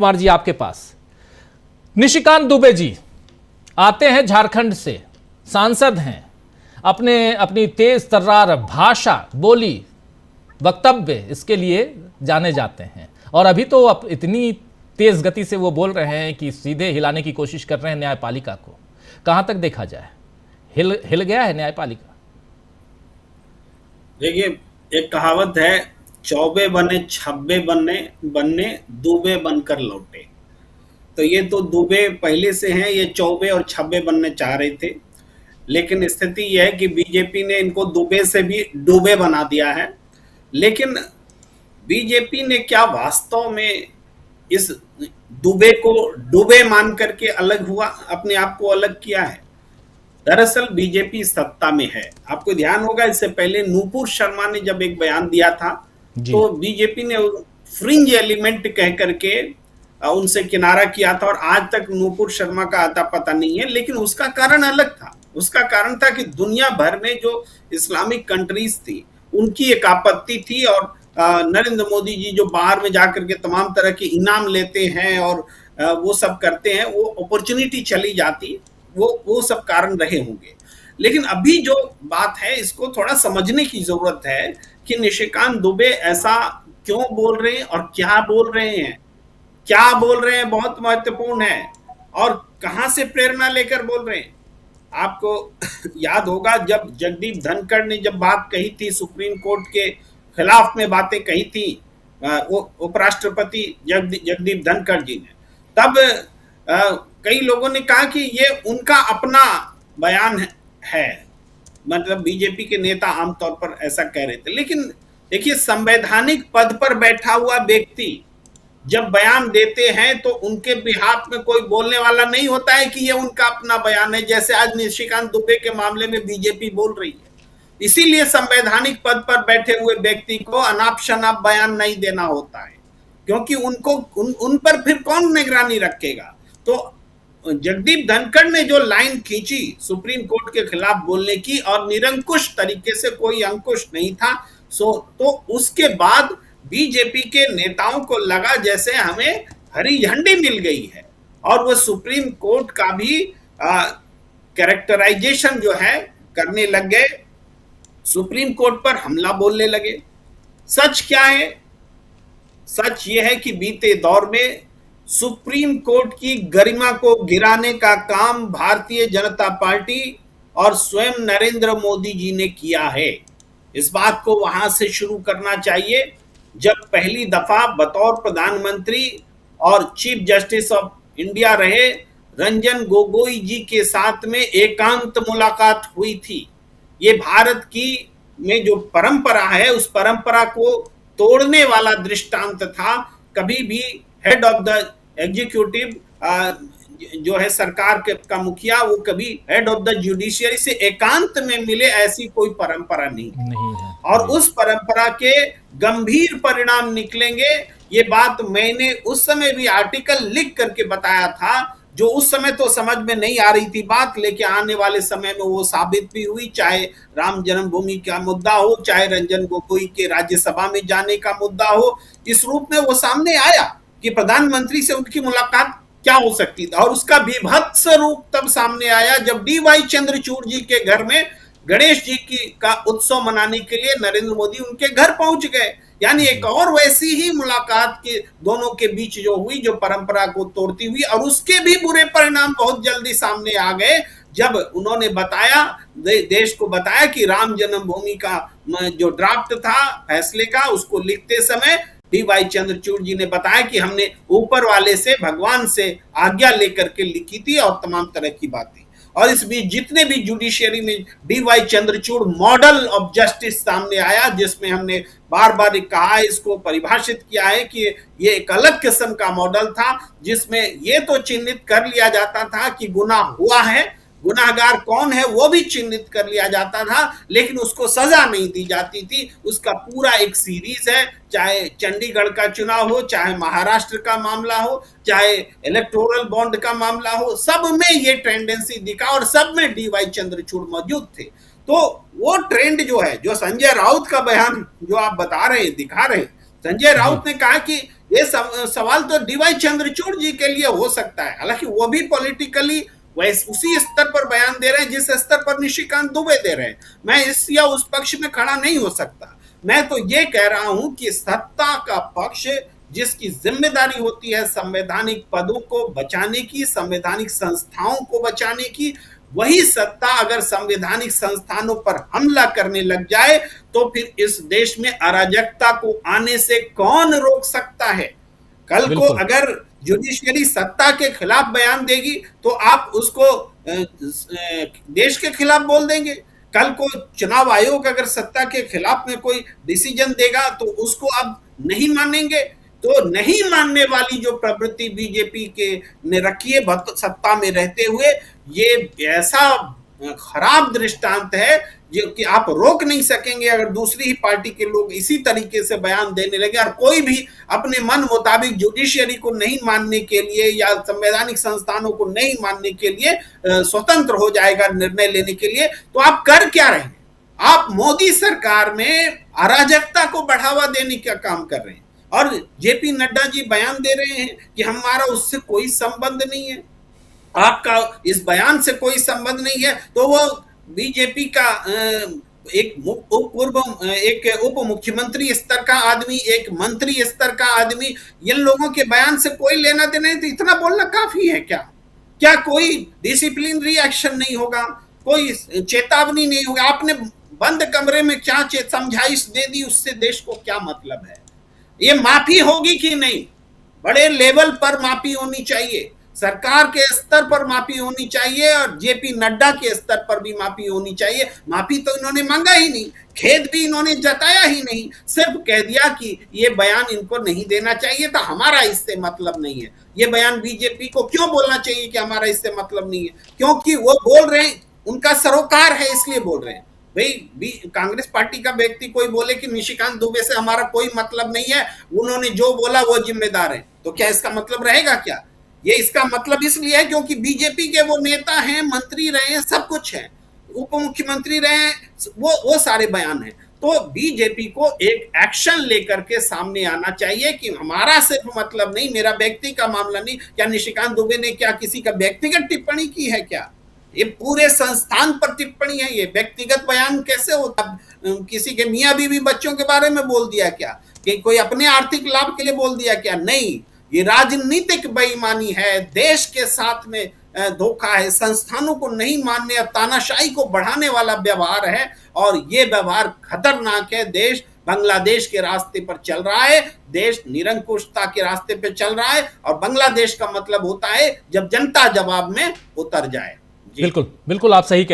कुमार जी आपके पास। निशिकांत दुबे जी आते हैं झारखंड से, सांसद हैं, अपनी तेज तर्रार भाषा, बोली, वक्तव्य इसके लिए जाने जाते हैं। और अभी तो इतनी तेज गति से वो बोल रहे हैं कि सीधे हिलाने की कोशिश कर रहे हैं न्यायपालिका को। कहां तक देखा जाए, हिल गया है न्यायपालिका? देखिए, एक कहावत है, चौबे बने छब्बे बनने दुबे बनकर लौटे। तो ये तो दुबे पहले से हैं, ये चौबे और छब्बे बनने चाह रहे थे, लेकिन स्थिति यह है कि बीजेपी ने इनको दुबे से भी डूबे बना दिया है। लेकिन बीजेपी ने क्या वास्तव में इस दुबे को डूबे मान करके अलग हुआ, अपने आप को अलग किया है? दरअसल बीजेपी सत्ता में है। आपको ध्यान होगा, इससे पहले नूपुर शर्मा ने जब एक बयान दिया था तो बीजेपी ने फ्रिंज एलिमेंट कह करके उनसे किनारा किया था, और आज तक नूपुर शर्मा का आता पता नहीं है। लेकिन उसका कारण अलग था। उसका कारण था कि दुनिया भर में जो इस्लामिक कंट्रीज थी उनकी एक आपत्ति थी, और नरेंद्र मोदी जी जो बाहर में जाकर के तमाम तरह के इनाम लेते हैं और वो सब करते हैं, वो अपॉर्चुनिटी चली जाती, वो सब कारण रहे होंगे। लेकिन अभी जो बात है, इसको थोड़ा समझने की जरूरत है कि निशिकांत दुबे ऐसा क्यों बोल रहे हैं और क्या बोल रहे हैं। क्या बोल रहे हैं बहुत महत्वपूर्ण है, और कहां से प्रेरणा लेकर बोल रहे हैं। आपको याद होगा, जब जगदीप धनखड़ ने जब बात कही थी, सुप्रीम कोर्ट के खिलाफ में बातें कही थी उपराष्ट्रपति जगदीप धनखड़ जी ने, तब कई लोगों ने कहा कि ये उनका अपना बयान है, मतलब बीजेपी के नेता आमतौर पर ऐसा कह रहे थे। लेकिन देखिए, संवैधानिक पद पर बैठा हुआ व्यक्ति जब बयान देते हैं तो उनके बिहाफ में कोई बोलने वाला नहीं होता है कि ये उनका अपना बयान है, जैसे आज निशिकांत दुबे के मामले में बीजेपी बोल रही है। इसीलिए संवैधानिक पद पर बैठे हुए व्यक्ति को अनाप शनाप बयान नहीं देना होता है, क्योंकि उनको उन पर फिर कौन निगरानी रखेगा। तो जगदीप धनखड़ ने जो लाइन खींची सुप्रीम कोर्ट के खिलाफ बोलने की, और निरंकुश तरीके से, कोई अंकुश नहीं था, तो उसके बाद बीजेपी के नेताओं को लगा जैसे हमें हरी झंडी मिल गई है, और वो सुप्रीम कोर्ट का भी कैरेक्टराइजेशन जो है करने लग गए, सुप्रीम कोर्ट पर हमला बोलने लगे। सच क्या है? सच ये है कि बीते दौर में सुप्रीम कोर्ट की गरिमा को गिराने का काम भारतीय जनता पार्टी और स्वयं नरेंद्र मोदी जी ने किया है। इस बात को वहां से शुरू करना चाहिए, जब पहली दफा बतौर प्रधानमंत्री और चीफ जस्टिस ऑफ इंडिया रहे रंजन गोगोई जी के साथ में एकांत मुलाकात हुई थी। ये भारत की में जो परंपरा है, उस परंपरा को तोड़ने वाला दृष्टांत था। कभी भी हेड ऑफ द एग्जीक्यूटिव जो है सरकार का मुखिया, वो कभी हेड ऑफ द जुडिशियरी से एकांत में मिले, ऐसी कोई परंपरा नहीं है। और उस परंपरा के गंभीर परिणाम निकलेंगे। ये बात मैंने उस समय भी आर्टिकल लिख करके बताया था, जो उस समय तो समझ में नहीं आ रही थी बात, लेकिन आने वाले समय में वो साबित भी हुई। चाहे राम जन्मभूमि का मुद्दा हो, चाहे रंजन गोगोई के राज्यसभा में जाने का मुद्दा हो, इस रूप में वो सामने आया कि प्रधानमंत्री से उनकी मुलाकात क्या हो सकती थी। और उसका विभत्स रूप तब सामने आया जब DY चंद्रचूड़ जी के घर में गणेश जी का उत्सव मनाने के लिए नरेंद्र मोदी उनके घर पहुंच गए। यानी एक और वैसी ही मुलाकात के दोनों के बीच जो हुई, जो परंपरा को तोड़ती हुई, और उसके भी बुरे परिणाम बहुत जल्दी सामने आ गए जब उन्होंने बताया, देश को बताया कि राम जन्मभूमि का जो ड्राफ्ट था फैसले का, उसको लिखते समय DY चंद्रचूड़ जी ने बताया कि हमने ऊपर वाले से, भगवान से आज्ञा लेकर के लिखी थी, और तमाम तरह की बातें। और इस बीच जितने भी जुडिशियरी में DY Chandrachud model of justice सामने आया, जिसमें हमने बार बार कहा है, इसको परिभाषित किया है कि ये एक अलग किस्म का मॉडल था, जिसमें ये तो चिन्हित कर लिया जाता था कि गुनाह हुआ है, गुनाहगार कौन है वो भी चिन्हित कर लिया जाता था, लेकिन उसको सजा नहीं दी जाती थी। उसका पूरा एक सीरीज है, चाहे चंडीगढ़ का चुनाव हो, चाहे महाराष्ट्र का मामला हो, चाहे इलेक्टोरल बॉन्ड का मामला हो, सब में ये टेंडेंसी दिखा, और सब में DY चंद्रचूड़ मौजूद थे। तो वो ट्रेंड जो है, जो संजय राउत का बयान जो आप बता रहे हैं, दिखा रहे हैं, संजय राउत ने कहा कि ये सवाल तो डीवाई चंद्रचूड़ जी के लिए हो सकता है, हालांकि वो भी पॉलिटिकली वैसे उसी स्तर पर बयान दे रहे हैं जिस स्तर पर निशिकांत दुबे दे रहे हैं। मैं इस या उस पक्ष में खड़ा नहीं हो सकता। मैं तो ये कह रहा हूं कि सत्ता का पक्ष जिसकी जिम्मेदारी होती है संवैधानिक पदों को बचाने की, संवैधानिक संस्थाओं को बचाने की, वही सत्ता अगर संवैधानिक संस्थानों पर हमला करने लग जाए तो फिर इस देश में अराजकता को आने से कौन रोक सकता है। कल को अगर जुडिशियरी सत्ता के खिलाफ बयान देगी तो आप उसको देश के खिलाफ बोल देंगे। कल को चुनाव आयोग अगर सत्ता के खिलाफ में कोई डिसीजन देगा तो उसको आप नहीं मानेंगे। तो नहीं मानने वाली जो प्रवृत्ति बीजेपी के ने रखी है सत्ता में रहते हुए, ये ऐसा खराब दृष्टांत है जो कि आप रोक नहीं सकेंगे अगर दूसरी ही पार्टी के लोग इसी तरीके से बयान देने लगे। और कोई भी अपने मन मुताबिक जुडिशियरी को नहीं मानने के लिए या संवैधानिक संस्थानों को नहीं मानने के लिए स्वतंत्र हो जाएगा निर्णय लेने के लिए, तो आप कर क्या रहे हैं? आप मोदी सरकार में अराजकता को बढ़ावा देने का काम कर रहे हैं। और जेपी नड्डा जी बयान दे रहे हैं कि हमारा उससे कोई संबंध नहीं है, आपका इस बयान से कोई संबंध नहीं है। तो वो बीजेपी का एक उप मुख्यमंत्री स्तर का आदमी, एक मंत्री स्तर का आदमी, इन लोगों के बयान से कोई लेना देना नहीं, तो इतना बोलना काफी है क्या? क्या कोई डिसिप्लिनरी एक्शन नहीं होगा, कोई चेतावनी नहीं होगा? आपने बंद कमरे में क्या समझाइश दे दी, उससे देश को क्या मतलब है? ये माफी होगी कि नहीं? बड़े लेवल पर माफी होनी चाहिए, सरकार के स्तर पर माफी होनी चाहिए और जेपी नड्डा के स्तर पर भी माफी होनी चाहिए। माफी तो इन्होंने मांगा ही नहीं, खेद भी इन्होंने जताया ही नहीं, सिर्फ कह दिया कि ये बयान इनको नहीं देना चाहिए था, हमारा इससे मतलब नहीं है। ये बयान बीजेपी को क्यों बोलना चाहिए कि हमारा इससे मतलब नहीं है? क्योंकि वो बोल रहे हैं, उनका सरोकार है इसलिए बोल रहे हैं। भाई कांग्रेस पार्टी का व्यक्ति कोई बोले कि निशिकांत दुबे से हमारा कोई मतलब नहीं है, उन्होंने जो बोला वो जिम्मेदार है, तो क्या इसका मतलब रहेगा क्या? ये इसका मतलब इसलिए है क्योंकि बीजेपी के वो नेता हैं, मंत्री रहे हैं, सब कुछ है, उप मुख्यमंत्री रहे हैं, वो सारे बयान हैं। तो बीजेपी को एक एक्शन लेकर के सामने आना चाहिए कि हमारा सिर्फ मतलब नहीं, मेरा व्यक्ति का मामला नहीं। क्या निशिकांत दुबे ने क्या किसी का व्यक्तिगत टिप्पणी की है क्या? ये पूरे संस्थान पर टिप्पणी है, ये व्यक्तिगत बयान कैसे होता? किसी के मियां बीवी बच्चों के बारे में बोल दिया क्या? कि कोई अपने आर्थिक लाभ के लिए बोल दिया क्या? नहीं, ये राजनीतिक बेईमानी है, देश के साथ में धोखा है, संस्थानों को नहीं मानने और तानाशाही को बढ़ाने वाला व्यवहार है, और ये व्यवहार खतरनाक है। देश बांग्लादेश के रास्ते पर चल रहा है, देश निरंकुशता के रास्ते पर चल रहा है, और बांग्लादेश का मतलब होता है जब जनता जवाब में उतर जाए। बिल्कुल बिल्कुल, आप सही कह